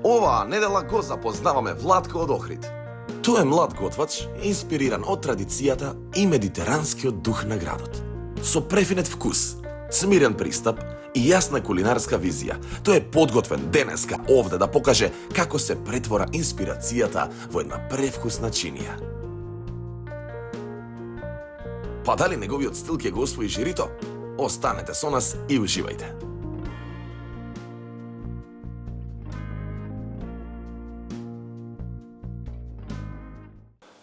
Оваа недела го запознаваме Владко од Охрид. Тој е млад готвач, инспириран од традицијата и медитеранскиот дух на градот. Со префинет вкус, смирен пристап и јасна кулинарска визија, тој е подготвен денеска овде да покаже како се претвора инспирацијата во една превкусна чинија. Па дали неговиот стил ќе го освои жирито? Останете со нас и уживајте.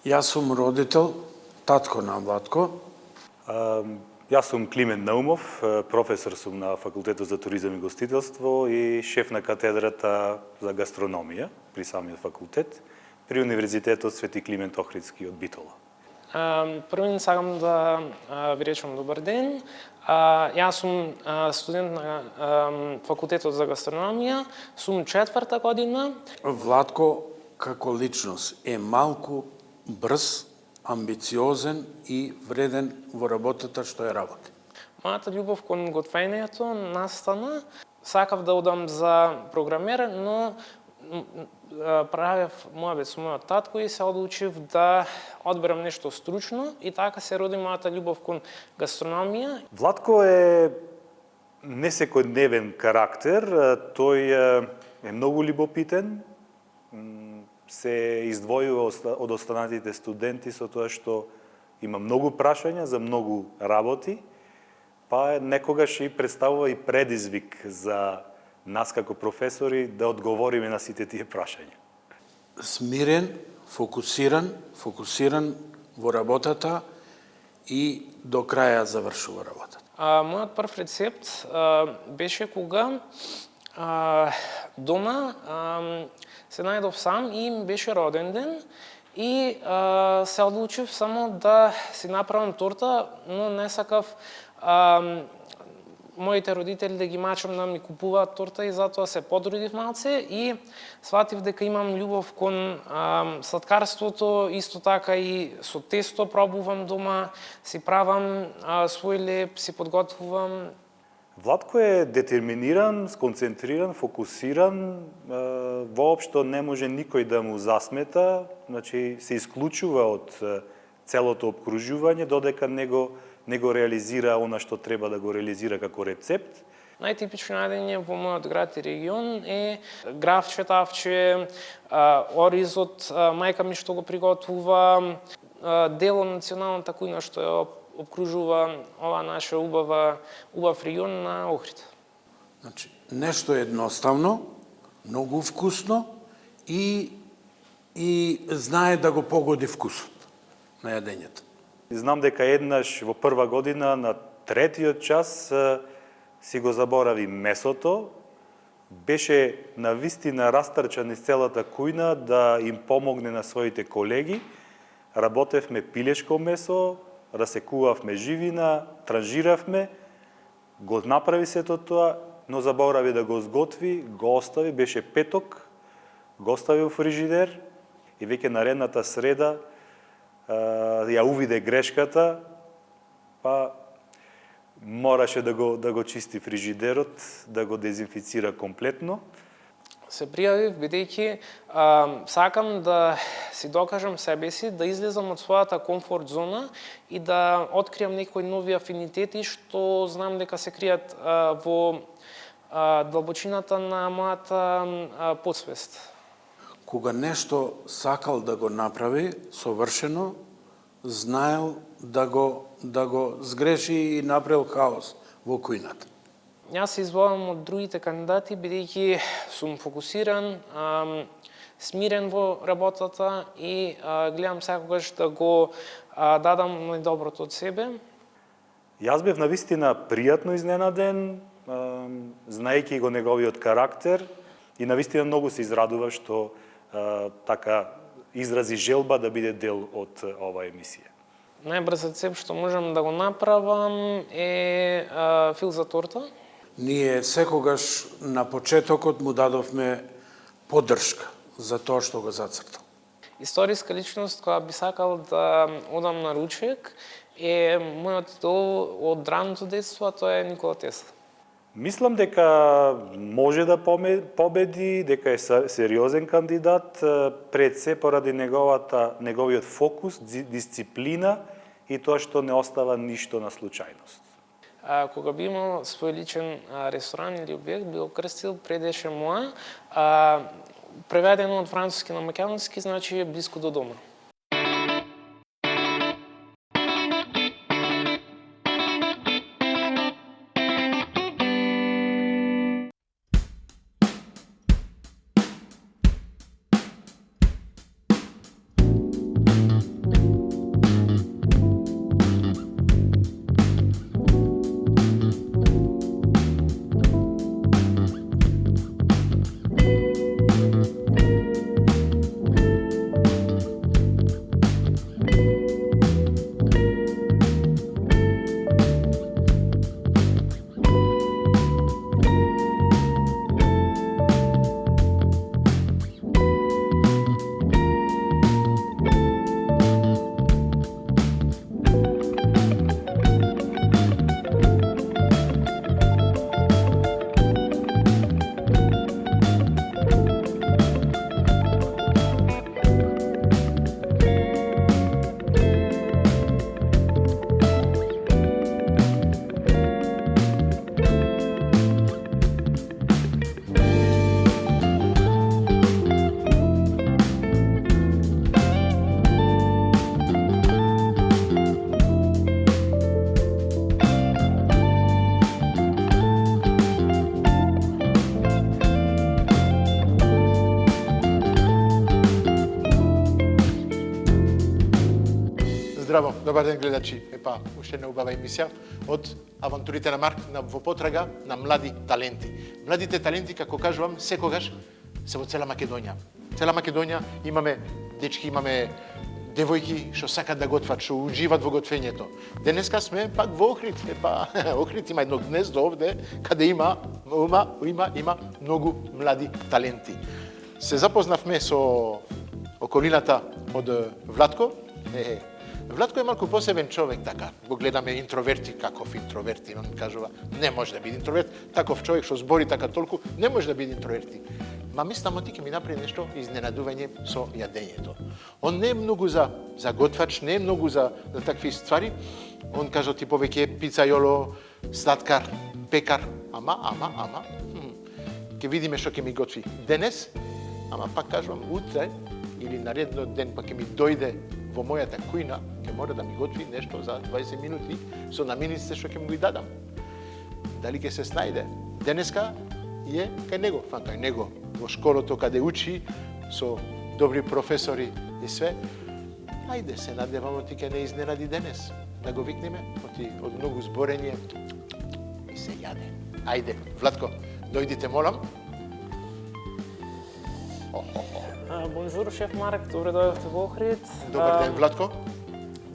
Јас сум родител, татко на Владко. Јас сум Климент Наумов, професор сум на Факултетот за туризам и гостителство и шеф на катедрата за гастрономија при самиот факултет при Универзитетот Свети Климент Охридски од Битола. Првин сакам да ви речам добар ден. Јас сум студент на Факултетот за гастрономија, сум 4-та година. Владко како личност е малку брз, амбициозен и вреден во работата што ја работи. Мојата љубов кон готвењето настана. Сакав да одам за програмер, но правев мојабет со мојот татко и се одлучив да одберам нешто стручно и така се роди мојата љубов кон гастрономија. Владко е несекојдневен карактер, тој е многу љубопитен, се издвојува од останатите студенти со тоа што има многу прашања за многу работи, па некогаш и представува и предизвик за нас како професори да одговориме на сите тие прашања. Смирен, фокусиран во работата и до краја завршува работата. Мојот прв рецепт беше кога дома се најдов сам и ми беше роден ден и се одлучив само да си направам торта, но не сакав моите родители да ги мачам да ми купуваат торта и затоа се потрудив малце и сватив дека имам љубов кон сладкарството, исто така и со тесто пробувам дома, си правам свој леп, си подготвувам. Владко е детерминиран, сконцентриран, фокусиран, воопшто не може никој да му засмета, значи се исклучува од целото обкружување додека не го реализира она што треба да го реализира како рецепт. Најтипично јадење во мојот град и регион е гравче, тавче, ориз од мајка ми што го приготвува, дел од националната кујна што ја обкружува ова наша убав регион на Охрид. Значи, нешто едноставно, многу вкусно и знае да го погоди вкусот на јадењето. Знам дека еднаш во прва година на третиот час си го заборави месото, беше навистина растрчан из целата кујна да им помогне на своите колеги. Работевме пилешко месо, расекувавме живина, транжиравме, го направи сето тоа, но заборави да го сготви, го остави, беше петок, го остави во фрижидер и веќе наредната среда ја увиде грешката, па мораше да го чисти фрижидерот, да го дезинфицира комплетно. Се пријавив бидејќи сакам да си докажам себе си, да излезам од својата комфорт зона и да откријам некои нови афинитети што знам дека се кријат во длабочината на мојата подсвест. Кога нешто сакал да го направи совршено, знаел да го сгреши и направил хаос во кујната. Јас се издвојувам од другите кандидати бидејќи сум фокусиран, смирен во работата и гледам секогаш да го дадам најдоброто од себе. Јас бев навистина пријатно изненаден, знаејќи го неговиот карактер и навистина многу се израдува што така изрази желба да биде дел од оваа емисија. Најбрз рецепт што можам да го направам е фил за торта. Ние секогаш на почетокот му дадовме поддршка за тоа што го зацртал. Историска личност која би сакал да одам на ручек е мојот идол од раното детство, тоа е Никола Тесла. Мислам дека може да победи, дека е сериозен кандидат, пред се поради неговиот фокус, дисциплина и тоа што не остава ништо на случајност. Кога би имал свој личен ресторан или објект, би го крстил Предеше моја. Преведено од француски на македонски, значи блиску до дома. Здраво, добар ден гледачи. Уште една убава емисија од Авантурите на Марк во потрага на млади таленти. Младите таленти, како кажувам, секогаш се во цела Македонија. Цела Македонија имаме дечки, имаме девојки што сакат да готват, што уживат во готвењето. Денеска сме пак во Охрид. Охрид има едно гнездо овде каде има многу млади таленти. Се запознавме со околината од Владко. Владко е малку посебен човек, така. Го гледаме интроверти, каков интроверти, он кажува, не може да биде интроверт, таков човек што збори така толку, не може да биде интроверти. Ма мислам, ти ќе ми направи нешто изненадување со јадењето. Он не е многу за готвач, не е многу за такви ствари. Он кажа ти повеќе пицајоло, сладкар, пекар, ама, ќе видиме што ќе ми готви денес, ама пак кажувам, утре или наредниот ден па ќе ми дојде во мојата кујна, ќе мора да ми готви нешто за 20 минути со намирниците што ќе му ги дадам. Дали ќе се снајде? Денеска е кај него, во школото каде учи, со добри професори и све. Ајде, се надевам, ти ќе не изненади денес. Да го викнеме, од многу зборење и се јаде. Ајде, Владко, дојдите, молам. Бонжур, шеф Марк, добре дојдовте во Охрид. Добар ден, Владко.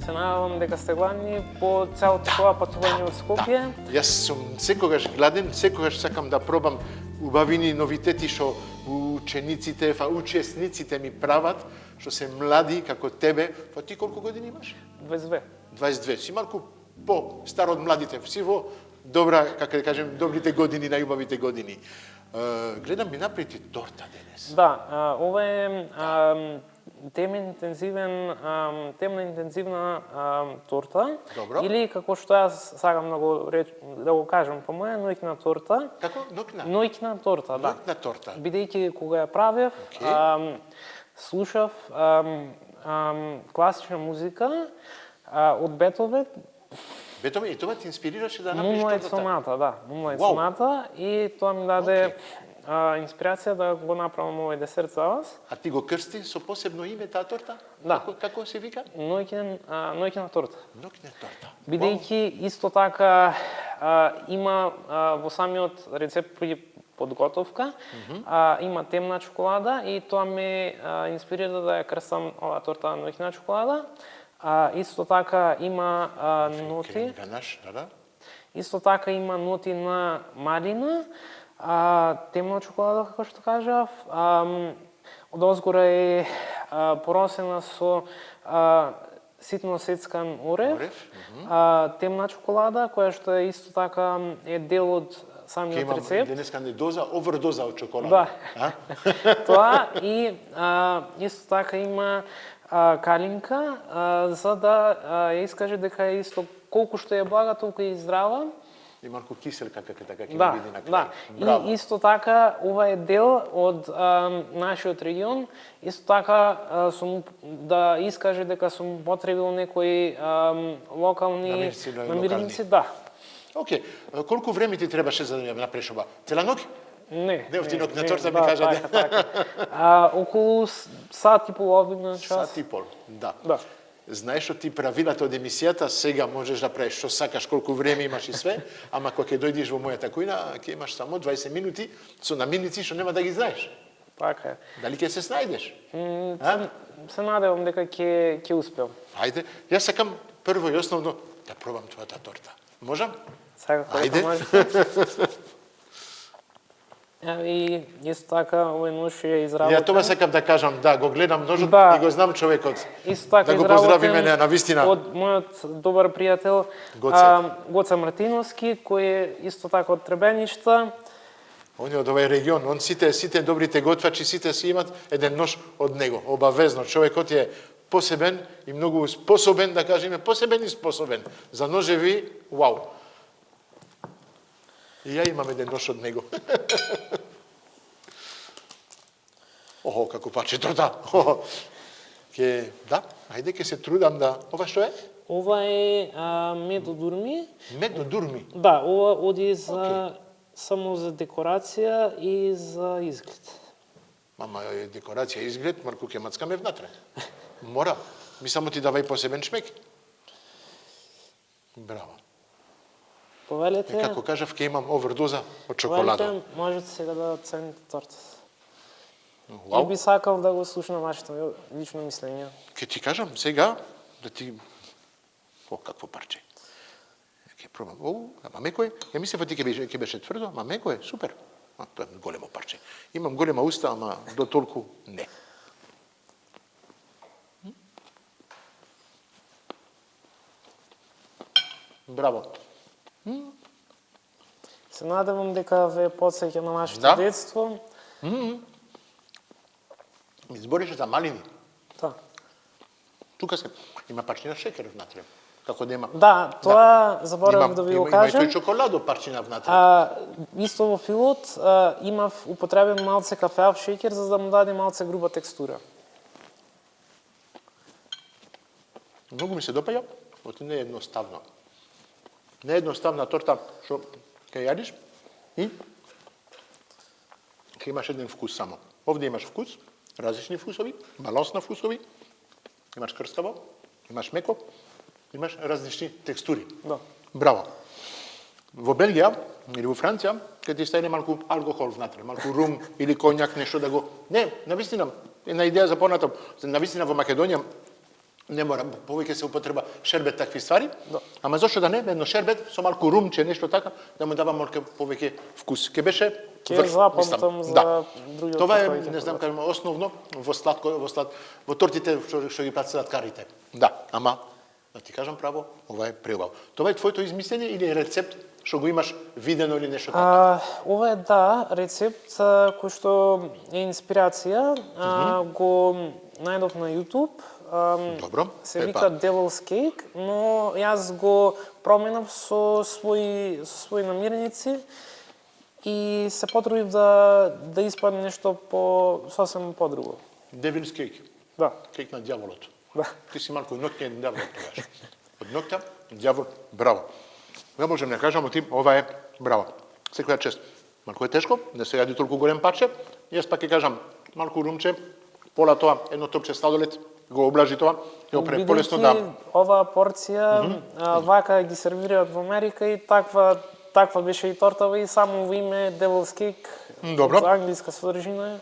Се надевам дека сте гладни по целото тоа патување од Скопје. Јас сум секогаш гладен, секогаш сакам да пробам убавини новитети што учесниците ми прават, што се млади како тебе. Па ти колку години имаш? 22. 22. Си малку по-стар од младите. Си во добрите години, најубавите години. Гледам ми направите торта денес. Да, ова е темна интензивна торта. Добро. Или како што јас сакам да го кажам по моја, ноќна торта. Како? Ноќна? Ноќна торта, да. Ноќна торта. Бидејќи кога ја правев, слушав класична музика од Бетовен. Бетовен, и тоа ти инспирираше да направиш Moonlight тортата? Sonata, да. Moonlight Sonata и тоа ми даде инспирација да го направам овој десерт за вас. А ти го крсти со посебно име таа торта? Да. Како се вика? Ноќна торта. Ноќна торта. Бидејќи исто така има во самиот рецепт при подготовка, има темна чоколада и тоа ме инспирира да ја крстам оваа торта ноќна чоколада. Исто така има ноти. Исто така има ноти на малина, темна чоколада, како што кажав. Одозгора е поросена со ситно сецкан орев, темна чоколада, која што е исто така е дел од самиот имам рецепт. денеска не доза, овердоза од чоколада. Да. Тоа и исто така има калинка, за да ја искаже дека е исто колку што е блага, толку е и здрава. И малку киселка како така ќе Да, види на крај. да. Браво. И исто така, ова е дел од нашиот регион. Исто така, сум да искаже дека сум потребил некои локални Намирници, намирници, да. Океј, колку време ти требаше за да ја направиш ова? Цела ноќ? Не. Девтинок на не, торта ми да, кажа, така. Околу сат и половина час. Сат и пол, да. Да. Знаеш што ти правилата од емисијата, сега можеш да правиш што сакаш, колку време имаш и све, ама кога ќе дојдеш во мојата кујна, ќе имаш само 20 минути со намирници што нема да ги знаеш. Така е. Дали ќе се снајдеш? Се надевам дека ќе успеам. Ајде, јас сакам прво и основно да пробам твојата торта. Можам? Секако Ајде. дека можете. И исто така, овој нож е изработен. Ја тоа сакам да кажам, да, го гледам ножот Да. и го знам човекот. Исто така Да го поздравиме изработен на вистина. од мојот добар пријател Гоце. Гоце Мартиновски, кој е исто така од Требеништа. Он е од овој регион, он сите добрите готвачи, сите си имат еден нож од него. Обавезно, човекот е посебен и многу способен, да кажеме, посебен и способен. За ножеви, вау. И ја имам еден нож од него. Охо, како парче торта. Да, ајде ќе се трудам да... Ова што е? Ова е медодурми. Медодурми. Да, ова оди за само за декорација и за изглед. Мама, е декорација, изглед, Марко ќе мацкаме внатре. Мора. Ми само ти давај посебен шмек. Браво. Повелете, Како кажав, ќе имам овердоза од чоколада. повелете, можете сега да оцените тортата. И Вау. би сакал да го слушнам вашето лично мислење. Ќе ти кажам сега да ти... О, какво парче. Ќе пробам. О, ама меко е. Ја мислев ти ќе беше тврдо, ама меко е, супер. Тоа е големо парче. Имам голема уста, ама до толку не. Браво. Се надевам дека ве потсеќа на нашето Да. детство. Ми збореше за малини. Да. Тука се има парчина шекер внатре. Како да има. Да, тоа заборавив да ви го Има и кажам. тој чоколадо парчина внатре. Исто во филот имав употребен малце кафеав шеќер за да му даде малце груба текстура. Многу ми се допаѓа, оти не е едноставно. Не е едноставна торта што ќе јадиш и ќе имаш еден вкус само. Овде имаш вкус, различни вкусови, баланс на вкусови, имаш крставо, имаш меко, имаш различни текстури. Да. Браво. Во Белгија или во Франција, ќе ти стане малку алкохол внатре, малку рум или конјак, нешто да го... Не, навистина, една идеја за понатам. Навистина во Македонија не мора, повеќе се употреба шербет, такви ствари, Да. ама зошто да не, едно шербет со малку румче, нешто така, да му дава малку повеќе вкус. Ке беше Ќе врв, запамтам мислам. за Да. другиот Това е, пат кој ќе не знам, пробам. кажам, основно во тортите што ги прават сладкарите. Да, ама да ти кажам право, ова е преубаво. Тоа е твоето измислење или е рецепт што го имаш видено или нешто така? Ова е рецепт кој што е инспирација, го најдов на YouTube. Добро. Се вика Devil's Cake, но јас го променав со своји намирници и се потрудив да испадне нешто сосем подруго. Devil's cake. Да. Кек на дјаволот. Да. Ти си малку ноќен дјавол тогаш. Од ноќта, дјавол, браво. Ја можем да кажам, ти, ова е браво. Секоја чест. Малку е тешко, не се јади толку голем парче. Јас пак ќе кажам, малку румче, пола тоа, едно топче сладолед, го облажи тоа, и опре полесно да... Оваа порција вака ги сервираат во Америка и таква беше и тортава и само во име Devil's Cake. Добро. За англиска содржина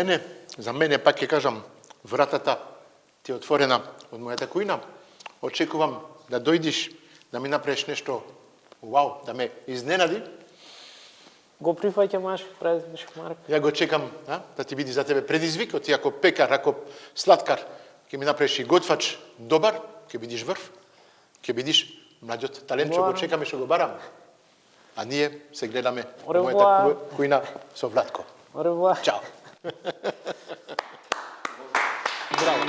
е. За мене пак ќе кажам, вратата ти е отворена од мојата кујна. Очекувам да дојдиш, да ми направиш нешто, вау, да ме изненади. Го прифаќам Шеф Марк. Ја го чекам, да ти биде за тебе предизвик, ти ако пекар, ако сладкар, ќе ми направиш и готвач добар, ќе бидиш врв, ќе бидиш младиот талент, што го чекам и што го барам. А ние се гледаме во Au мојата revoir. кујна со Владко. Au revoir. Чао. Браво.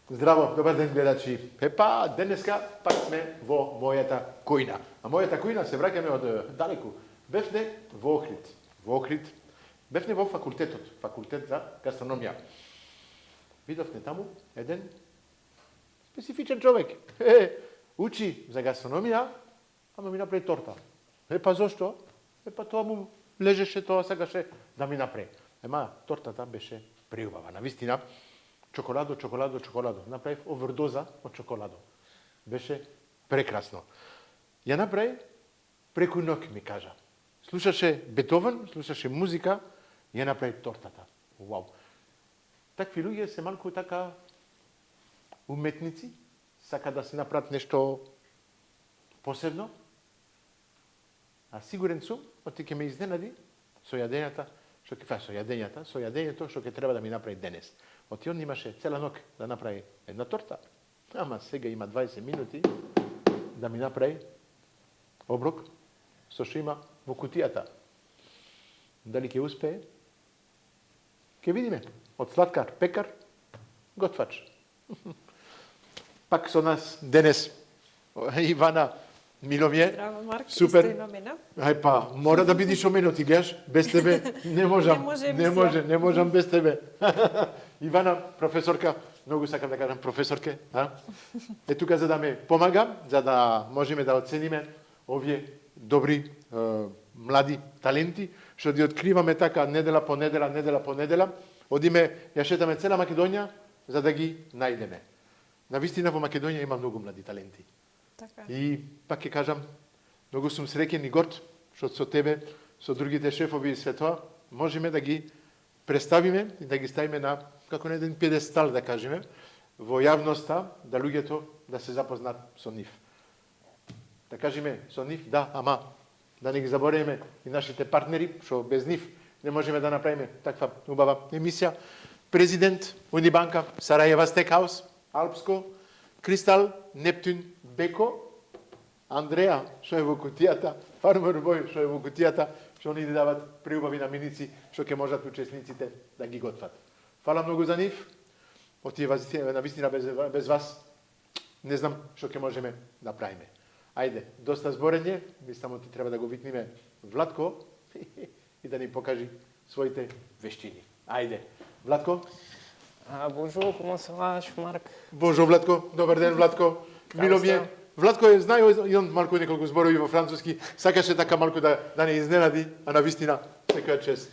Здраво, добар ден гледачи. Епа, денеска пак сме во мојата кујна. А мојата кујна се враќаме од далеку. Бевне во Охрид. Во Охрид. Бевне во факултет за гастрономија. Видовме таму еден специфичен човек. Учи за гастрономија, ама ми направи торта. Епа зошто? Епа тоа му лежеше, тоа сакаше да ми направи. Ема тортата беше преубава. Навистина, чоколадо. Направив овердоза од чоколадо. Беше прекрасно. Ја направи преку ноќ, ми кажа. Слушаше Бетовен, слушаше музика, ја направи тортата. Вау. Такви луѓе се малку така уметници, сака да се направат нешто посебно. А сигурен сум, оти ќе ме изненади со јадењата, што ќе фаќа со јадењето што ќе треба да ми направи денес. Оти он имаше цела ноќ да направи една торта, ама сега има 20 минути да ми направи оброк со што има во кутијата. Дали ќе успее? Ќе видиме. Од сладкар, пекар, готвач. Пак со нас денес Ивана Миловје. Здраво, Марк, супер. исто и на мене. Ај па, мора да бидиш со мене, ти гледаш, без тебе не можам. Не можам без тебе. Ивана, професорка, многу сакам да кажам професорке, е тука за да ме помага, за да можеме да оцениме овие добри млади таленти, што ги откриваме така недела по недела, одиме, ја шетаме цела Македонија за да ги најдеме. Навистина во Македонија има многу млади таленти. Така. И пак ќе кажам, многу сум среќен и горд што со тебе, со другите шефови и светоа, можеме да ги представиме и да ги ставиме на како на еден пиедестал, да кажеме, во јавноста, да луѓето да се запознаат со нив. Да кажеме со нив, да, ама да не ги забораваме и нашите партнери, што без нив не можеме да направиме таква убава емисија. Президент Унибанка, Сарајева Стекхаус, Алпско, Кристал, Нептун, Беко, Андреа, што е во кутијата, Фармер Бој, што е во кутијата, што ни дават преубави наменици, што ќе можат учесниците да ги готват. Фала многу за нив. Отие навистина без вас не знам што ќе можеме да правиме. Ајде, доста зборење, мислам ти треба да го викнеме Владко и да ни покажи своите вештини. Ајде, Владко. Bonjour, comment ça va, Mark? Bonjour, Владко. Добар ден, Владко. Мило ми е. Владко е знае и он малку неколку зборови во француски. Сакаше така малку да не изненади, а навистина секоја чест.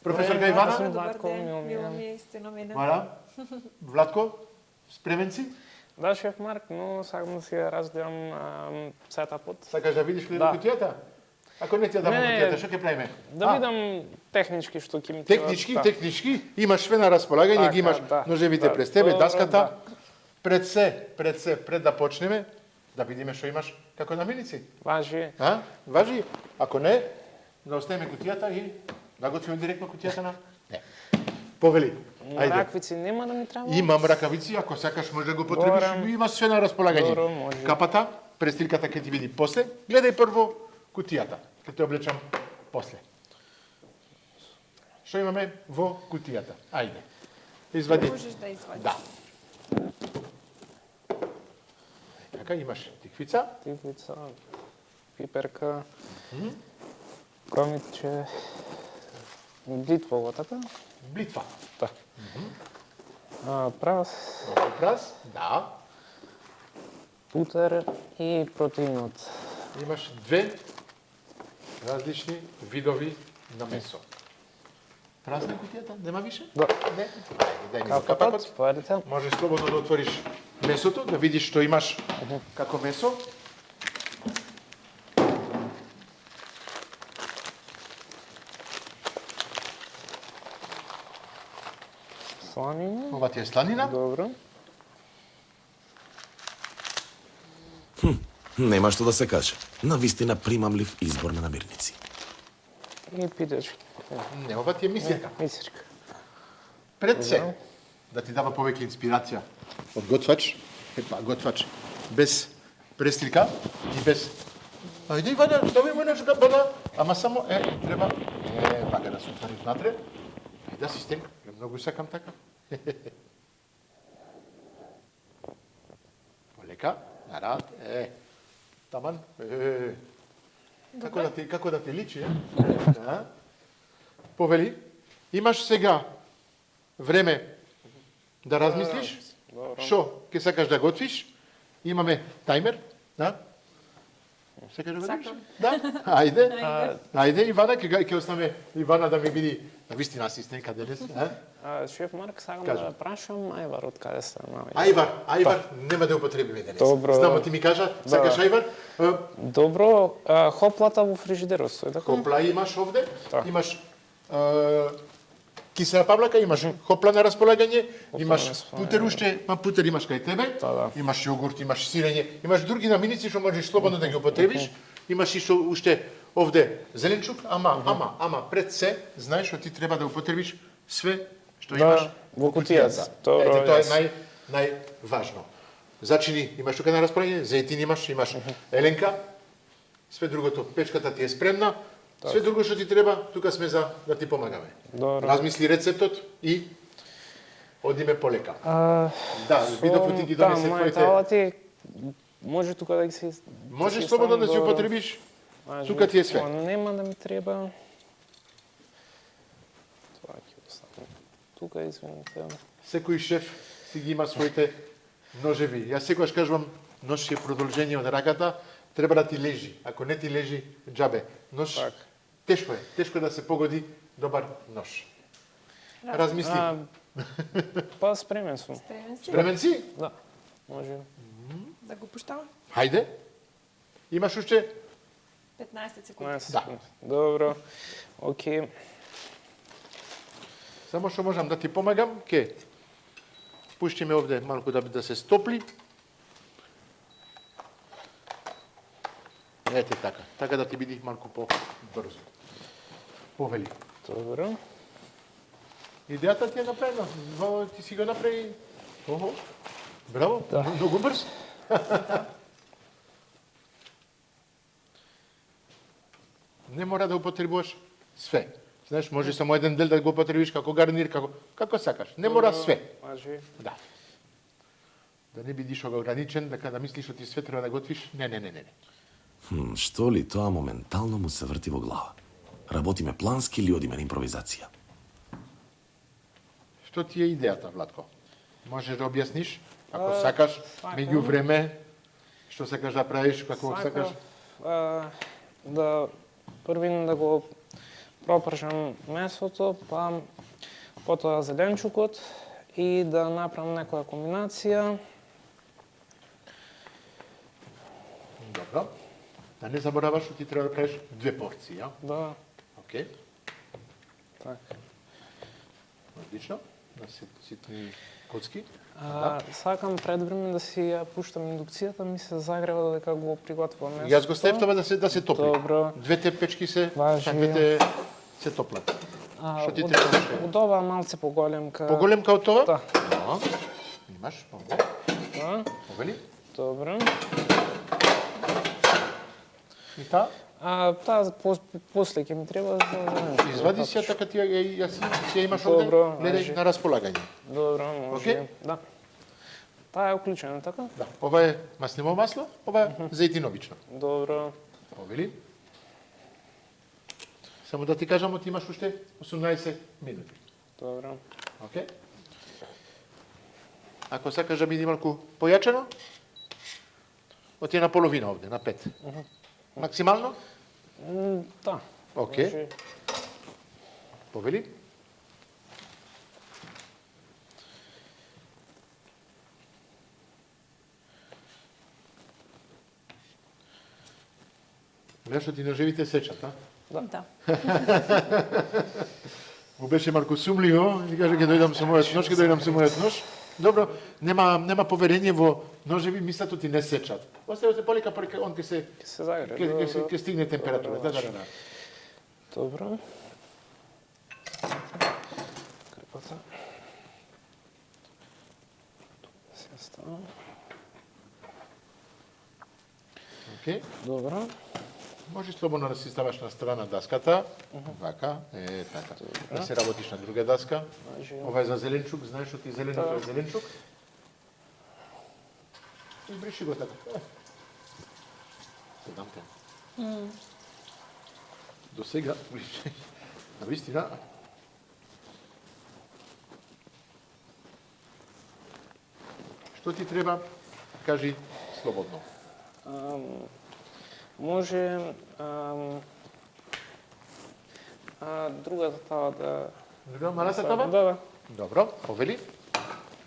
Професорка Ивана. Добар ден, мило ми е исто и на мене. Мара. Владко, спремен си? Да, шеф Марк, но сакам да си разгледам сетапот. Сакаш да видиш ли Да. кутијата? Ако не ти ја дам кутијата, што ќе правиме? Да видам технички што ќе ми треба. Технички, имаш све на располагање, Така, ги имаш да. ножевите Да. пред тебе, Добро, даската. Пред да почнеме, да видиме што имаш како наменици. Важи. Важи. Ако не, да оставиме кутијата и да готвиме директно кутијата на... Не. Повели. Ајде. Раквици нема да ми треба? Имам ракавици, ако сакаш може да го потребиш, Добро. имаш све на располагање. Добро, може. Капата, престилката ќе ти види после. Гледај прво кутијата, ќе те облечам после. Што имаме во кутијата? Ајде. Извади. Можеш да извадиш. Да. Така имаш тиквица, Тиквица, пиперка, комиче, блитва, така? блитва. Да. Прас, Прас, да. путер и протеинот. Имаш две различни видови на месо. Празна кутијата? Нема више? Да. Не? Ајде, дај ми го Капакот, капакот. поедете. Можеш слободно да отвориш месото, да видиш што имаш како месо. Сланина. Ова ти е сланина. Добро. Нема што да се каже. Навистина примамлив избор на намирници. И питачки. Не, ова ти е мисирка. Мисирка. Пред се, да ти дава повеќе инспирација од готвач, готвач без престрика и без... Ајде, Ивана, стави му нешто бана, ама само, треба, вака да се отвори внатре. Ајде, асистент, многу сакам така. Полека, нарад, таман, како да ти личи, Да. Повели, имаш сега време да размислиш, што ќе сакаш да готвиш, имаме тајмер, да? Сакаш да готвиш? Да, ајде, Ивана, ќе оставаме Ивана да ми биде навистина асистентка денес. Шеф Марк, сакам Кажи. да прашам Ајвар од каде сте? Ајвар, нема да употребиме денес. Добро. Знамо ти ми кажа, сакаш Ајвар? Добро, хоплата во фрижидерот стои, така? Хопла имаш овде, Да. имаш кисела павлака, имаш хопла на располагање, имаш путер уште, путер имаш кај тебе, Да. имаш јогурт, имаш сирење, имаш други намирници што можеш слободно да ги употребиш, имаш и уште овде зеленчук, ама пред се знаеш што ти треба да употребиш све што Да, имаш во кутијата. Добро, Ете, тоа е јас. најважно. Зачини, имаш тука на располагање, зејтин имаш еленка, све другото, печката ти е спремна, све друго што ти треба, тука сме за да ти помагаме. Добро. Размисли рецептот и одиме полека. Да, видов ти ги донесе твоите... Мојата може тука да ги се... Можеш слободно да си употребиш, тука ти е све. Нема да ми треба... Това ќе оставам. Тука, извините. Секој шеф си ги има своите ножеви. Јас секогаш кажувам, нож е продолжение од раката, треба да ти лежи. Ако не ти лежи, џабе. Нож, Так. тешко е да се погоди добар нож. Размисли. Па спремен сум. Спремен си? Спремен си? Да, може. Да го пуштава? Хајде. Имаш уште 15 секунди. 15 Да. секунди. Добро. Океј. Само што можам да ти помагам, ке пуштиме овде малку да се стопли. Ете така да ти биде малку по-брзо. Повели. Добро. Идејата ти е направена, ти си го направи. Охо, браво, Да. многу брз. Не мора да употребуваш све. Знаеш, може само еден дел да го употребиш како гарнир, како сакаш. Не мора све. Може. Да. Да не бидиш ограничен, да мислиш што ти све треба да готвиш. Не. Што ли тоа моментално му се врти во глава? Работиме плански или одиме на импровизација? Што ти е идејата, Владко? Можеш да објасниш, ако сакаш, сакам. меѓу време, што сакаш да правиш, како сакаш. Да првин да го пропршам месото, па потоа зеленчукот и да направам некоја комбинација. Добро. Да не забораваш што ти треба да правиш 2 порции, ја? Да, Океј. така. Одлично. На ситни коцки. Сакам пред време да си ја пуштам индукцијата, ми се загрева додека го приготвувам месото. Јас го ставив тоа да се топли. Добро. Двете печки Важи. двете се топлат. Што ти треба? Од ова малце поголемка. Поголемка од тоа? Да. Да. Имаш, овде. Да. Повели. Добро. И таа? Таа после ќе ми треба за зеленчук. Извади си ја така ти ја си ја имаш овде. Добро, Гледај важи. на располагање. Добро, може. Океј? Да. Таа е уклучена, така? Да. Ова е маслиново масло, ова е зејтиновично. Добро. Повели. Само да ти кажам, ти имаш уште 18 минути. Добро. Океј? Ако сакаш да биде малку појачено, оти на половина овде, на 5. Максимално? Да. Океј. Може. Повели. Гледаш што ти ножевите сечат, а? Да. Му беше малку сумливо и каже ќе дојдам со мојот нож, Добро, нема поверение во ножеви, мислато ти не сечат. Остави се полека, он ќе се загре. ќе стигне температура. Да. Добро. Крпата. Се става. Окей. Добро. Може слободно да си ставаш на страна даската. Така, така. Да се работиш на друга даска. Ова е за зеленчук, знаеш што ти зеленото е зеленчук? Избриши го така. Седам те. До сега, на вистина, што ти треба, кажи слободно. Може другата тава да... Друга малата тава? Да. Добро, повели.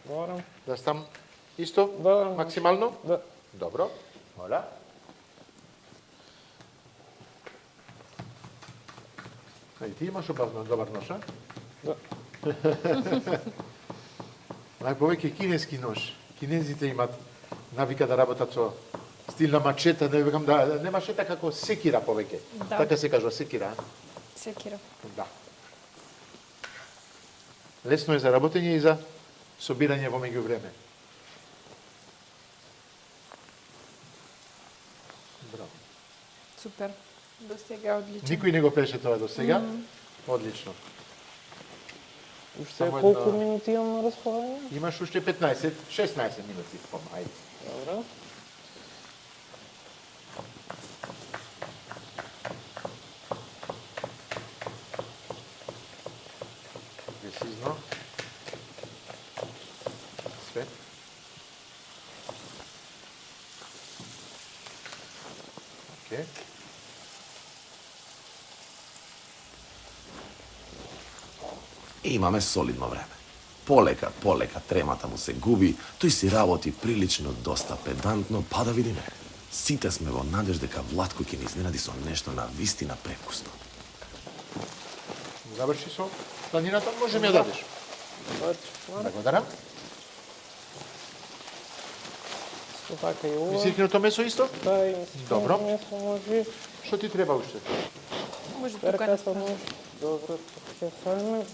Добро. Да стам исто? Да. Максимално? Да. Добро, моля. И ти имаш обавно добар нож, а? Да. Најповеќе кинески нож. Кинезите имат навика да работат со стил на мачета, да викам да не мачета како секира повеќе. Да. Така се кажува секира, а? Секира. Да. Лесно е за работење и за собирање во меѓувреме. Браво. Супер. До сега одлично. Никој не го преше тоа до сега. Одлично. Уште Само колку една- минути имам на располагање? Имаш уште 16 минути. Ајде. Добро. Прецизно. Све. Океј. Имаме солидно време. Полека, тремата му се губи, тој си работи прилично доста педантно, па да видиме. Сите сме во надеж дека Владко ќе ни изненади со нешто на вистина превкусно. Заврши со планината, може ми ја дадеш. Благодарам. Исто така и ова. Мисиркиното месо исто? Да, и Добро. месо може. Што ти треба уште? Може тука да Перката стане. може. Добро, ќе ставиме.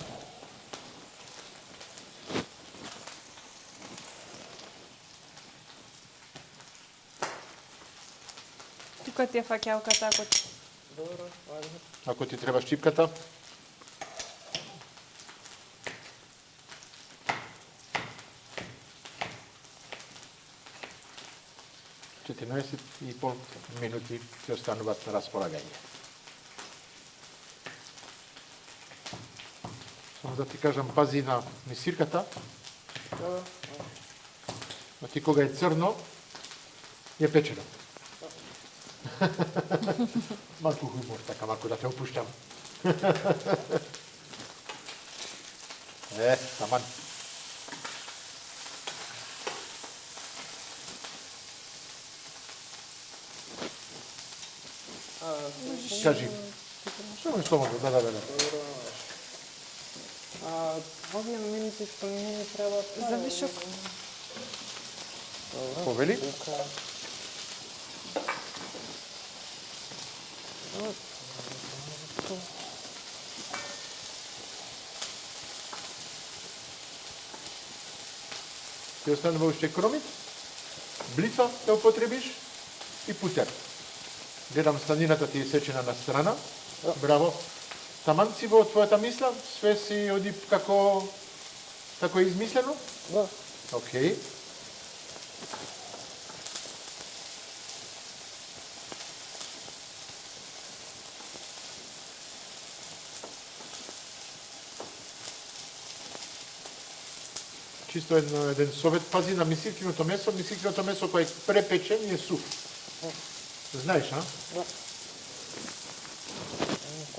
Тука ти е фаќалката ако ти... Добро, ајде. Ако ти треба шчипката? и пол минути ќе остануваат на располагање. Само да ти кажам, пази на мисирката. А ти кога е црно, е печено. Малку хумор, така малку да те опуштам. Таман. Кажи. Само слободно, да. Овие минути што не ни треба... За вишок. Повели? Ти останува уште кромит, блитва да употребиш и путер. Гледам станината ти е сечена на страна. Браво. Таман си во твојата мисла? Све си оди како е измислено? Да. Океј. Чисто еден совет, пази на мисиркиното месо кое е препечен и е сув. Знаеш, а? Да.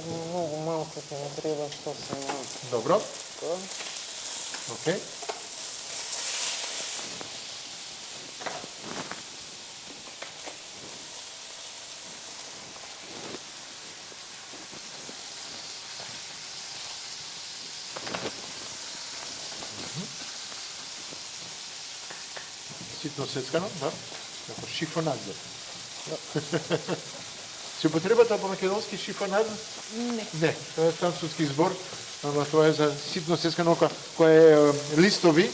Многу малко ќе не треба сосем малко. Добро. Океј. ситно сецкано, да, како шифонадзе. Се употребата по македонски шифонад? Не. Не, тоа е француски збор, ама тоа е за ситно сецкано кој е листови,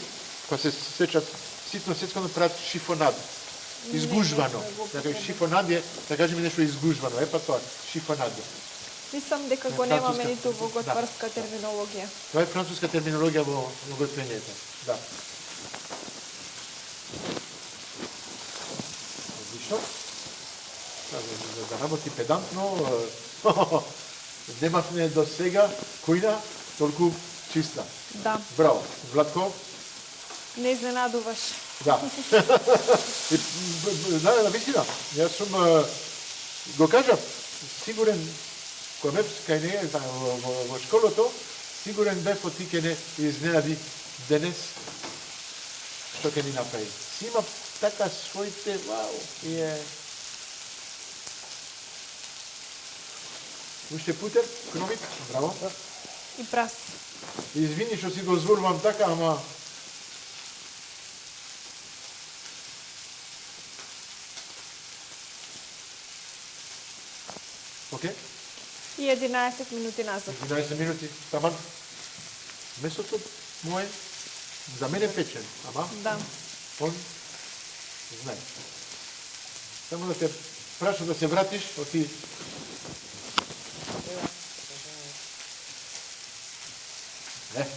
кои се сечат ситно сецкано прават шифонад. Изгужвано. Така шифонад е, да кажеме нешто изгужвано. Е па тоа, шифонад. Мислам дека го немаме ниту во готварска терминологија. Тоа е француска терминологија во готвењето. Да. Одлично. Да работи педантно, немавме до сега којна толку чиста. Да, Браво. Владко? не изненадуваш. Да. Да, вистина. Јас сум го кажав, сигурен кога бев кај неја во школото, сигурен бев оти ке не изненади денес што ќе ни направи. Си има така своите, вау, и е... Уште путер, кромит, браво. И прас. Извини што си го звурвам така, ама... Океј? И 11 минути назад. 11 минути, таман. Месото мое, за мене печен, ама Да. он знае. Само да те прашам да се вратиш, оти... Не.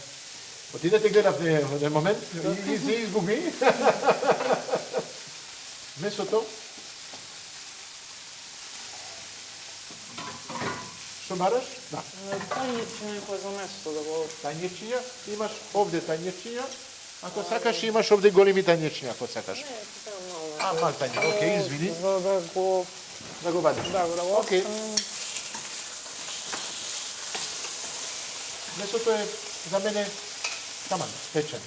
Отидете гледав на еден момент и се изгуби. Месото. Што бараш? Да. Тањичиња кој за место да го... Тањичиња, имаш овде тањичиња, ако сакаш имаш овде големи тањичиња, ако сакаш. А, мал тањичиња, окей, извини. За да го... Да го вадиш. Да, да го... Окей. Месото е за мене таман, печен.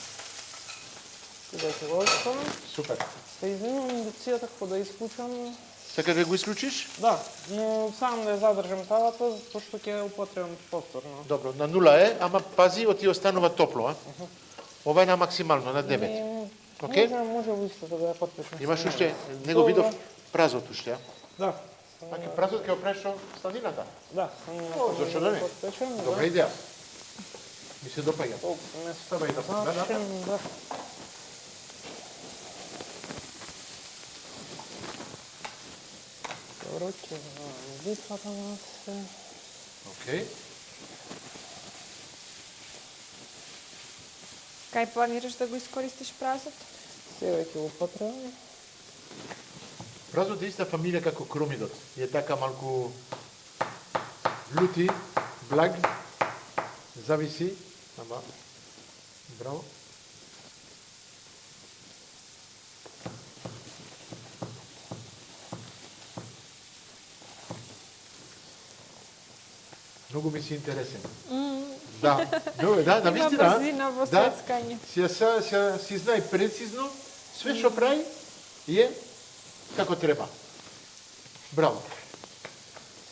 Да ќе го оставам. Супер. Се извинувам индукцијата како да исклучам. Сакаш да го исклучиш? Да, но сам да ја задржам тавата, пошто ќе употребам повторно. Добро, на 0 е, ама пази, оти останува топло, а? Ова е на максимално, на 9. Окей? Може во истото да ја потпишам. Имаш уште, него видов празот уште, а? Да. Аки празот ќе опреш со станината? Да. О, зашо да не? Добра идеја. Ми се допаѓа. Не Ставај да ставам, да. Добро, ќе битвата на се. Окей. Кај планираш да го искористиш празот? Сега ќе го потребам. Празот е иста фамилија како кромидот. Е така малку лути, благ, зависи, ама браво. Многу ми си интересен. Да, да, Има навистина. брзина во Да, сецкање. си знае прецизно све што прави и е како треба. Браво.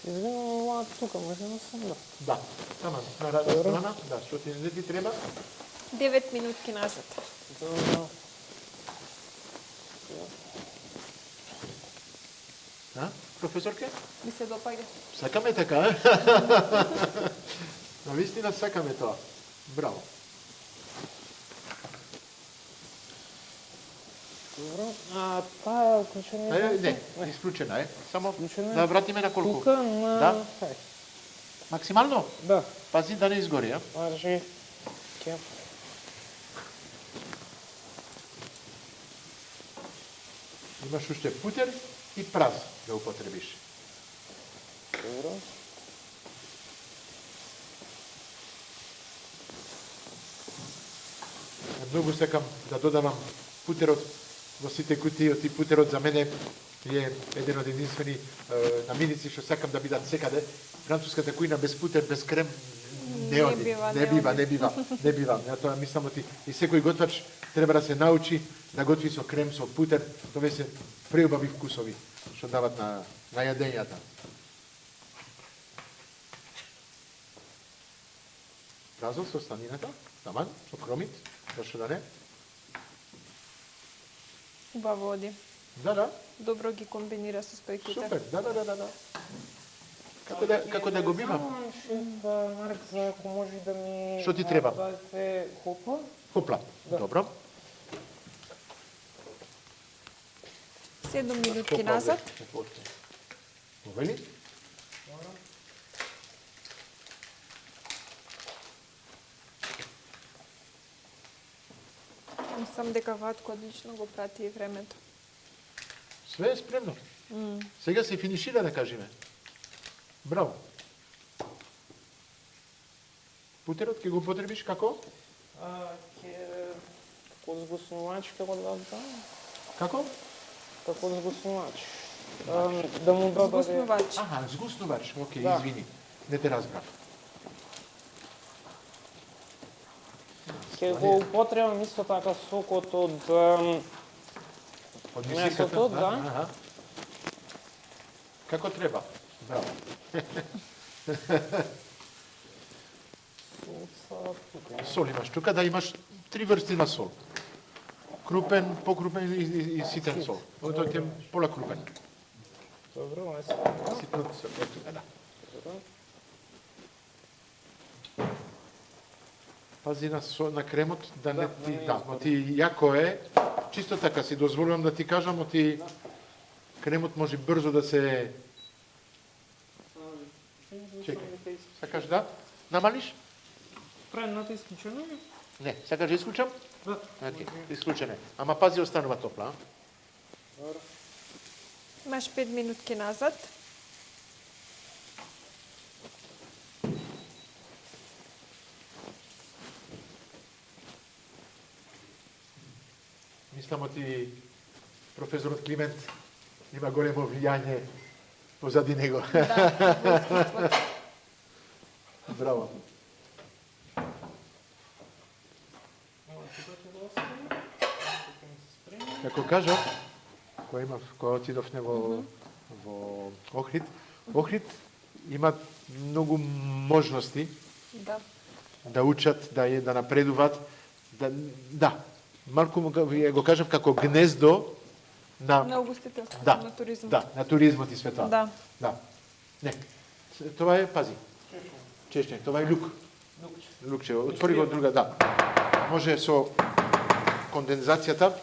Извинувам, ова тука може да сам да. Да, таман, на радна страна, да, што ти не ти треба. 9 минутки назад. Добро. А, професорке? Ми се допаѓа. Сакаме така, е? Навистина сакаме тоа. Браво. Добро. А таа уклучена? Не, исклучена е. Само Исклучена е? да вратиме на колку. Тука на... Да. Хај. Максимално? Да. Пази да не изгори, а? Маржи. Ќе... Имаш уште путер и праз да употребиш. Добро. Многу сакам да додавам путерот во сите кутии, и путерот за мене е еден од единствени намирници што сакам да бидат секаде. Француската кујна без путер, без крем не оди. Не бива. Ја тоа мислам оти и секој готвач треба да се научи да готви со крем, со путер, тоа се преубави вкусови што дават на јадењата. Празот со станината, таман, со кромит, зашто да не? Убаво оди. Да. Добро ги комбинира со стојките. Супер. Да. Како да го бивам? Шеф Марк, за ако може да ми... Што ти треба? Дадете хопла? Хопла. Добро. 7 минутки назад. Повели? Мислам дека Ватко одлично го прати и времето. Све е спремно. Сега се финишира, да кажеме. Браво. Путерот ќе го потребиш како? Како згуснувач, како да дам? Како? Како згуснувач. Да му додаде... Згуснувач. Аха, згуснувач. Океј, Да. извини. Не те разбрав. Ќе го употребам исто така сокот од Од месото, да. Аха. Како треба? Браво. Сол имаш тука, да имаш 3 врсти на сол. Крупен, покрупен и ситен сол. Тој е пола крупен. Добро, Ситно сол, да. Пази на кремот да не ти, но ти јако е, чисто така си дозволувам да ти кажам, но ти кремот може брзо да се... Чекај, сакаш да? Намалиш? Предната исклучена? Не, сакаш да исклучам? Да. Океј, исклучене. Ама пази останува топла, а? Имаш 5 минутки назад. Мислам ти професорот Климент има големо влијање позади него. Браво. Како кажав, кој отидов во Охрид, Охрид има многу можности Да. да учат, да напредуваат, да. Малку го кажав како гнездо На на угостителството, да, на туризмот. да, на туризмот и све тоа. Да. Да. Не. Тоа е, пази. Чешње, тоа е лук. Лукче. Отвори го друга, да. Може со кондензацијата.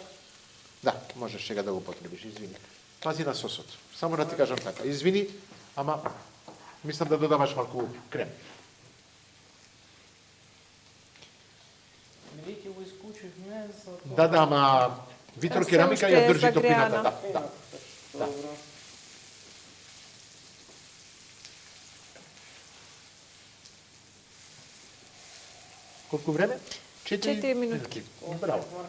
Да, можеш сега да го потребиш, извини. Пази на сосот. Само да ти кажам така. Извини, ама мислам да додаваш малку крем. Бидејќи го исклучивме за тоа... Да, ама витрокерамика Се ја уште е држи топината. загреана. Да, да. Добро. Колку време? 4 минутки. Браво. Марк,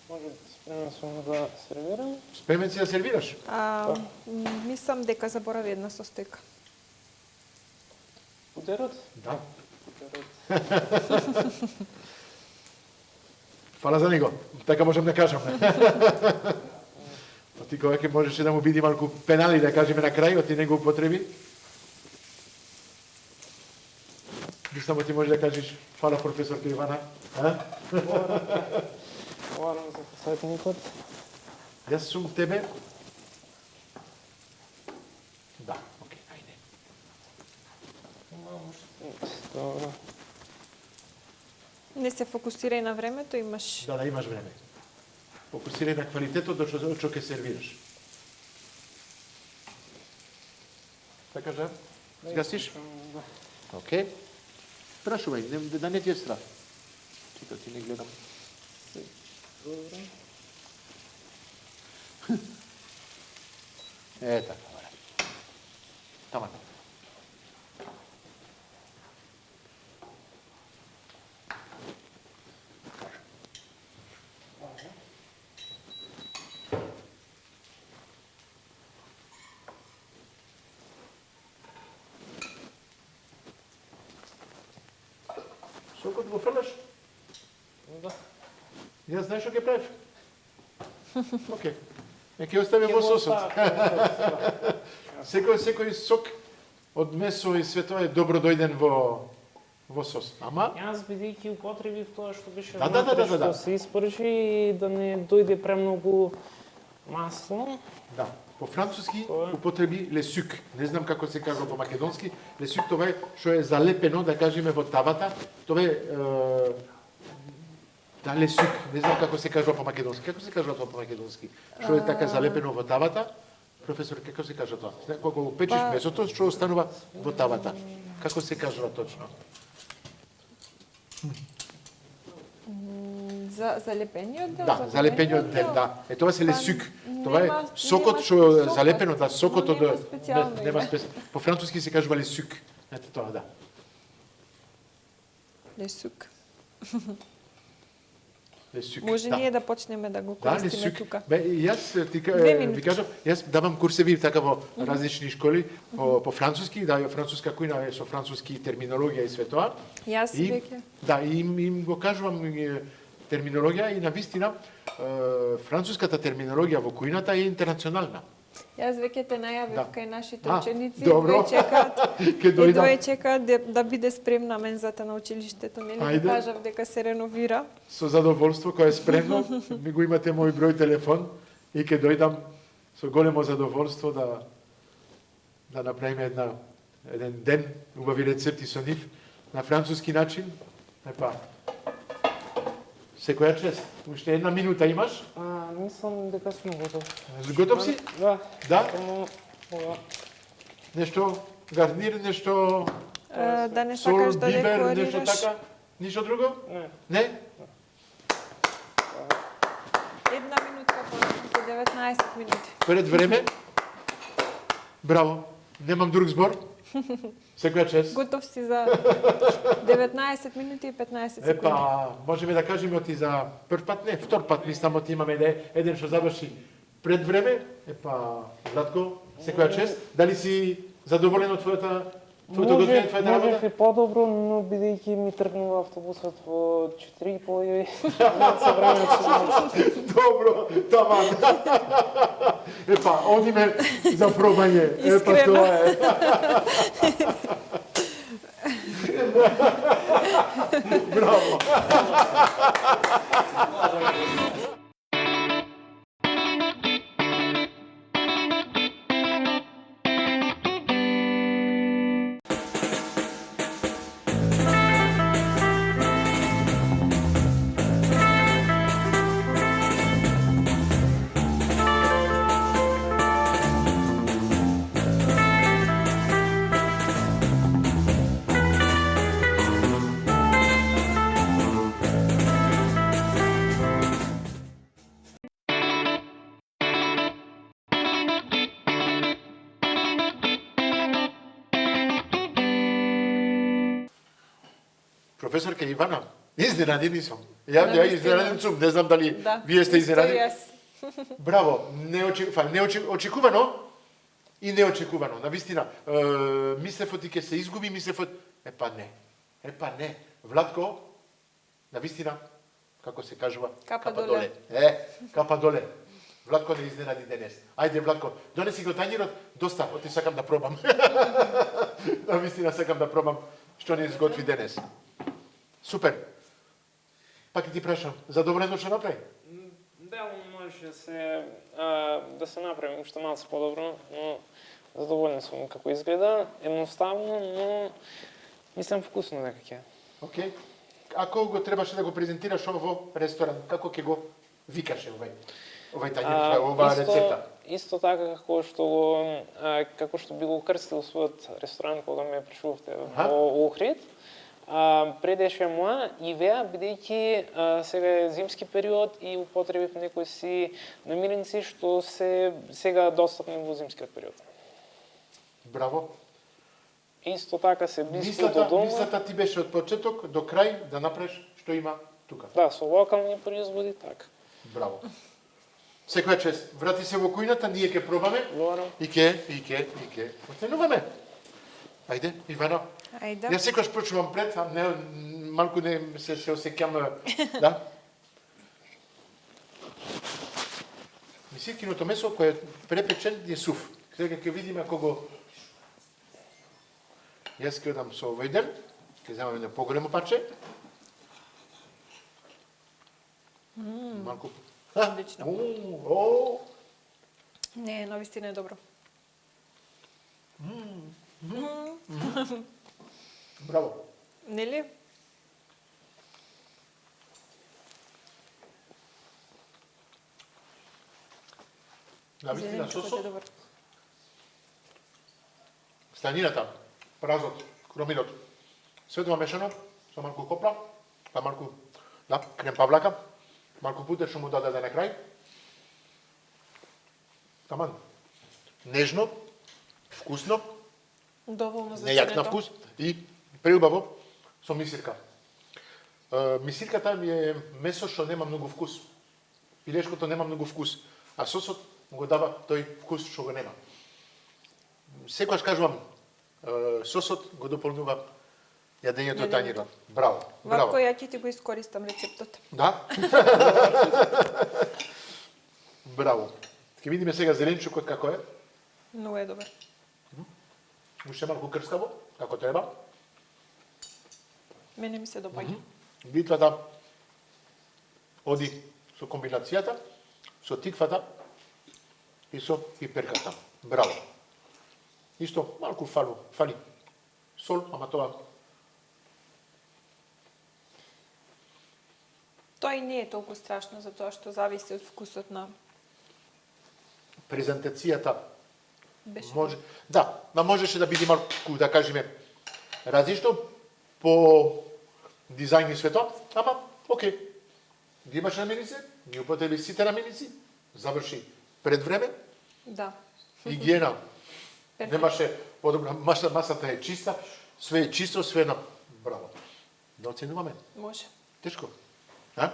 може спремен сум да сервирам? Спремен си да сервираш? Мислам дека заборави една состојка. Путерот? Да. Путерот. Фала за него. Така можам да кажам. Ти кога ќе можеше да му биди малку пенали, да кажеме на крајот и не го употреби? Мислам, ти може да кажеш фала професорка Ивана. Говорам за посетникот. Јас сум тебе. Да, окей, ајде. Добро. Не се фокусирај на времето, имаш... Да, имаш време. Фокусирај на квалитетот од што ќе сервираш. Така да? Сгасиш? Окей. Прашувај, да не ти е страх. Чека, ти не гледам. Добро. Така, добре. Таман. Сокот го фрлаш? Да. Јас знаеш што ќе правив? Океј. Ќе оставим во сосот. Секој сок од месо и све тоа е добро дојден во во сос. Ама Јас бидејќи употребив тоа што беше Да, внатре, да. што се испржи и да не дојде премногу масло. да, по француски Тоа е. употреби le suc. Не знам како се кажува по македонски. Le suc тоа е што е залепено, да кажеме во тавата. Тоа е да le suc, не знам како се кажува по македонски. Како се кажува тоа по македонски? Што е така залепено во тавата? Професор, како се кажа тоа? Кога го печеш месото, што останува во тавата? Како се кажува точно? За залепениот дел? Да, залепениот дел, да. Е тоа се лесук. Тоа е нема сокот што сокот, залепено, да, сокот но од нема специјално нема име. по француски се кажува лесук. Ете тоа, да. Лесук. Лесук. Може да. ние да почнеме да го Да, користиме лесук. тука. Бе, и јас ти Две ви минути. кажам, јас давам курсеви така во различни школи по француски, да, француска кујна е со француски терминологија и све тоа. Јас И, веќе. да, и им го кажувам терминологија и на вистина француската терминологија во кујната е интернационална. Јас веќе те најавив Да. кај нашите А, ученици, добро. две чекаат. Ке И две дојдам чекаат да биде спремна мензата на училиштето, нели? Ајде. Да кажав дека се реновира. со задоволство кој е спремно, ми го имате мој број телефон и ке дојдам со големо задоволство да направиме еден ден убави рецепти со нив на француски начин. Епа, секоја чест. Уште една минута имаш? Мислам дека сум готов. Готов си? Да. Да? Само ова. Нешто гарнир, нешто Да не сол, сакаш да бибер, нешто декорираш. така? Ништо друго? Не. Не? Една минутка по 19 минути. Пред време? Браво. Немам друг збор. Секоја чест. Готов си за 19 минути и 15 секунди. Епа, можеме да кажеме оти за прв пат, не, втор пат мислам оти имаме еден што заврши пред време. Епа, Владко, секоја чест. Дали си задоволен од твоето готвење, твојата Можев работа? и подобро, но бидејќи ми тргнува автобусот во 4:30 и се време Добро, таман. Епа, одиме за пробање. Епа, Искрено. тоа е. Браво. Професорка Ивана, изненадени сум. Ја Навистина. изненаден сум, не знам дали Да. вие сте исто и изненадени. јас. Браво, очекувано и неочекувано. Навистина, мислев оти ќе се изгуби, мислев од... Епа не. Владко, навистина, како се кажува? Капа доле. Капа доле. Владко не изненади денес. Ајде, Владко, донеси го тањирот, доста, оти сакам да пробам. Навистина сакам да пробам што не изготви денес. Супер. Пак ќе ти прашам, задоволен што направи? Дело може да се направи уште малку подобро, но задоволен сум како изгледа, едноставно, но мислам вкусно дека ќе. Океј. Ако го требаше да го презентираш во ресторан, како ќе го викаше овај тањер, оваа рецепта? Исто така како што би го крстил својот ресторан кога ме пришувавте во Охрид. Предеше моја идеја, бидејќи сега е зимски период и употребив некои си намирници што се сега достапни во зимскиот период. Браво. Исто така се близко до дома. Мислата ти беше од почеток до крај да направиш што има тука. Да, со локални производи, така. Браво. Секоја чест. Врати се во кујната, ние ќе пробаме Добро. и ќе оценуваме. Ајде, Ивано. Ајде. Јас секогаш почнувам пред, а не малку не се осеќам, да. Миситкиното месо кое е препечен е сув. Сега ќе видиме кога Јас ќе одам со овој ден Ќе земаме едно поголемо парче. Малку. Одлично. О, Не, навистина е добро. браво. Нели? Навистина Зеленчукот е сосот, добар. станината, празот, кромилот, све тоа мешано со малку копра, па малку крем павлака, малку путер што му даде на крај. Таман. Нежно, вкусно, Доволно за нејак на ценето. вкус и преубаво со мисирка. Мисирката ми е месо што нема многу вкус. Пилешкото нема многу вкус, а сосот му го дава тој вкус што го нема. Секогаш кажувам, сосот го дополнува јадењето Јадењето. тањира. Браво, браво. Вако ја ќе ти го искористам рецептот. Да? Браво. Ќе видиме сега зеленчукот како е. Многу е добар. Уште малку крскаво, како треба. Мене ми се допаѓа. Битвата оди со комбинацијата, со тиквата и со пиперката. Браво. Исто малку фали сол, ама тоа Тоа и не е толку страшно, затоа што зависи од вкусот на презентацијата беше. може, да, можеше да биде малку, да кажеме, различно по дизајн и свето, ама окей. Ги имаш наменици, ги употреби сите наменици, заврши пред време, Да. хигиена. Перфектно. Немаше подобра, масата е чиста, све е чисто, све на браво. Да оценуваме. Може. Тешко. А?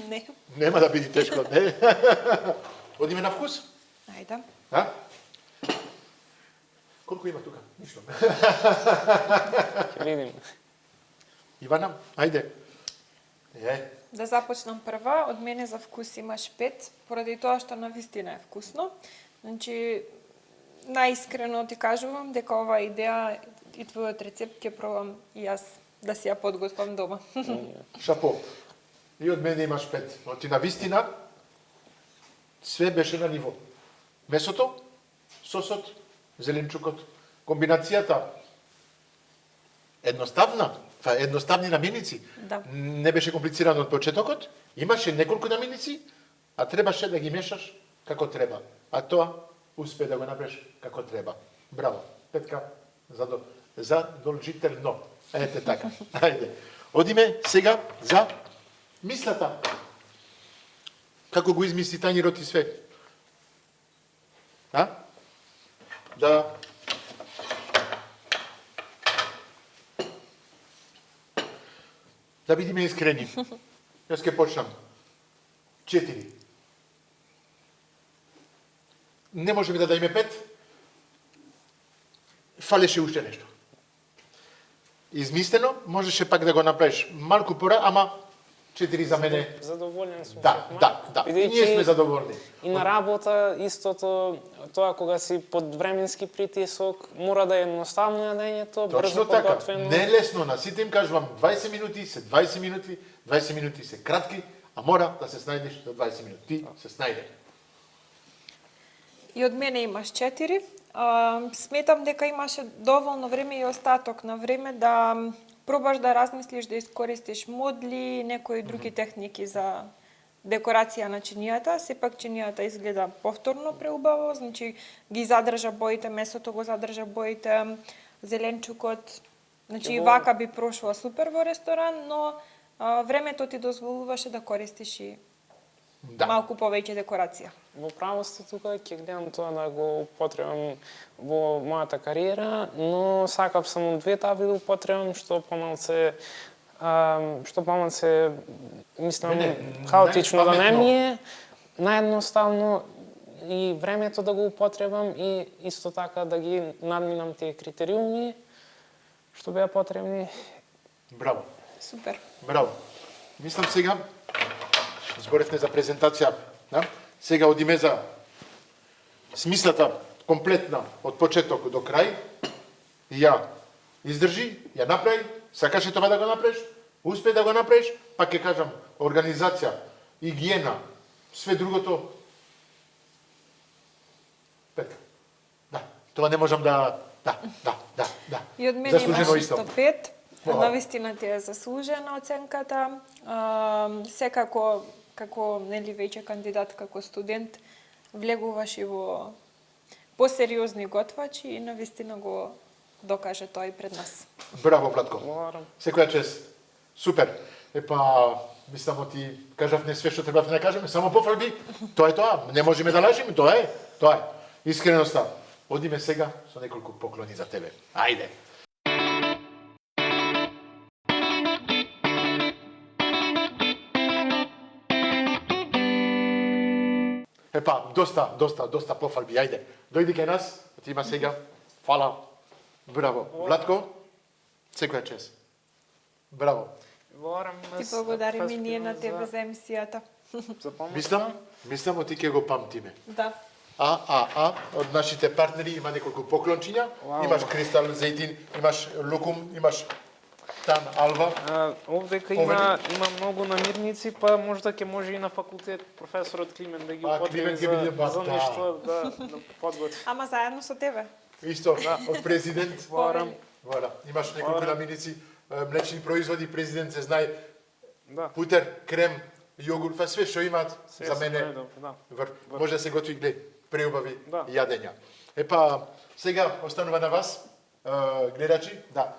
Не. Нема да биде тешко, не. Одиме на вкус? Ајде. А? Колку има тука? Ништо. Ќе видим. Ивана, ајде. Да започнам прва, од мене за вкус имаш 5, поради тоа што навистина е вкусно. Значи, наискрено ти кажувам дека оваа идеја и твојот рецепт ќе пробам и јас да си ја подготвам дома. Шапо. И од мене имаш 5. Оти на вистина, све беше на ниво. Месото, сосот, зеленчукот, комбинацијата едноставна, едноставни наменици. Да. Не беше комплицирано од почетокот, имаше неколку наменици, а требаше да ги мешаш како треба. А тоа успе да го направиш како треба. Браво. Петка, задолжително. Ете така. Ајде. Одиме сега за мислата. Како го измисли тањирот и све. А? Да. Да бидеме искрени. Јас ќе почнам. 4. Не можеме да дајме 5. Фалеше уште нешто. Измислено, можеше пак да го направиш малку пора, ама 4 за мене. Задоволен сум. Да. Бидејќи Ние сме задоволни. И на работа истото, тоа кога си под временски притисок, мора да е едноставно јадењето, брзо Точно така. подготвено. Не е лесно, на сите им кажувам 20 минути се 20 минути, 20 минути се кратки, а мора да се снајдеш за 20 минути. Ти се снајде. И од мене имаш 4. Сметам дека имаше доволно време и остаток на време да пробаш да размислиш да искористиш модли, некои други техники за декорација на чинијата. Сепак чинијата изгледа повторно преубаво, значи ги задржа боите, месото го задржа боите, зеленчукот. Значи и вака би прошла супер во ресторан, но времето ти дозволуваше да користиш и малку повеќе декорација. Во право сте тука, ќе гледам тоа да го употребам во мојата кариера, но сакав само двете да ви употребам, што помалце мислам хаотично да не ми е, наједноставно и времето да го употребам и исто така да ги надминам тие критериуми што беа потребни. Браво. Супер. Браво. Мислам сега, зборевме за презентација, да? Сега одиме за смислата комплетна од почеток до крај, и ја издржи, ја направи, сакаше тоа да го направиш, успе да го направиш, па ќе кажам, организација, игиена, све другото, петка. Да, тоа не можам да, да. И од мене имаш Заслужено исто. 105. Фала. Навистина ти е заслужена оценката. Секако, како нели веќе кандидат, како студент, влегуваш и во посериозни готвачи и навистина го докаже тоа и пред нас. Браво, Владко. Благодарам. Секоја чест. Супер. Епа, мислам ти кажавме све што требавме да кажеме, само пофалби. Тоа е тоа. Не можеме да лажеме, тоа е. Тоа е. Искреноста. Одиме сега со неколку поклони за тебе. Ајде. Епа, доста пофалби, ајде. Дојди кај нас, ти има сега. Фала. Браво. Владко, секоја чест. Браво. Благодарам. Ти благодарим и ние на тебе за емисијата. За помош. Мислам, оти ќе го памтиме. Да. Од нашите партнери има неколку поклончиња. Вау. Имаш Кристал Зейтин, имаш Лукум, имаш Тан Алва. Овдека има многу намирници, па можда ќе може и на факултет професорот Климен да ги Климен употреби ќе биде за да. нешто да подготви. Ама заедно со тебе. Исто, од президент. Благодарам. Вала. Имаш неколку намирници, млечни производи, президент се знае. Да. Путер, крем, јогурт, па све што имаат Се за мене. да. Може да се готви глед преубави Да. јадења. Епа, сега останува на вас, гледачи, да,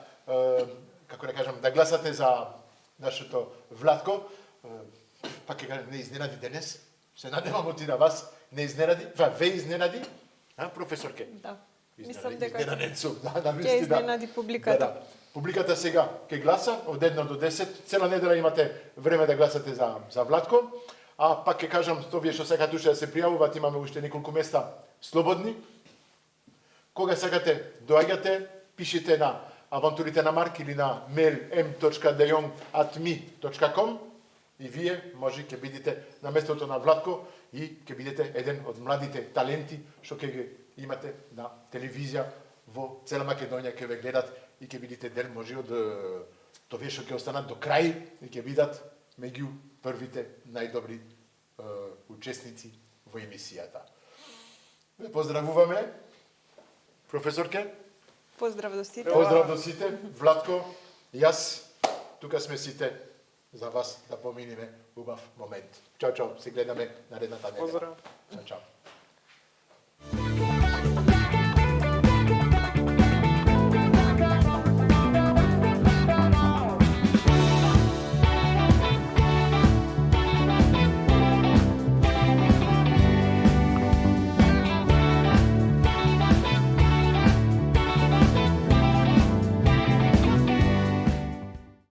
како да кажам, да гласате за нашето Владко. Пак ќе кажам, не изненади денес. Се надевам оти на вас, не изненади, ве изненади, професорке. Да. Мислам дека Изненаден сум, да, ќе вистина. изненади публиката. Да. Публиката сега ќе гласа од 1 до 10. Цела недела имате време да гласате за Владко. А пак ќе кажам, тоа вие што сакате уште да се пријавуваат, имаме уште неколку места слободни. Кога сакате, доаѓате, пишете на Авантурите на Марк или на mail m.dejong@mi.com и вие може ќе бидете на местото на Владко и ќе бидете еден од младите таленти што ќе ги имате на телевизија во цела Македонија, ќе ве гледат и ќе бидете дел може од тоа што ќе останат до крај и ќе бидат меѓу првите најдобри учесници во емисијата. Ве поздравуваме, професорке. Поздрав до сите. Поздрав до сите. Владко, јас, тука сме сите за вас да поминиме убав момент. Чао, чао, се гледаме наредната недела. Поздрав. Чао, чао.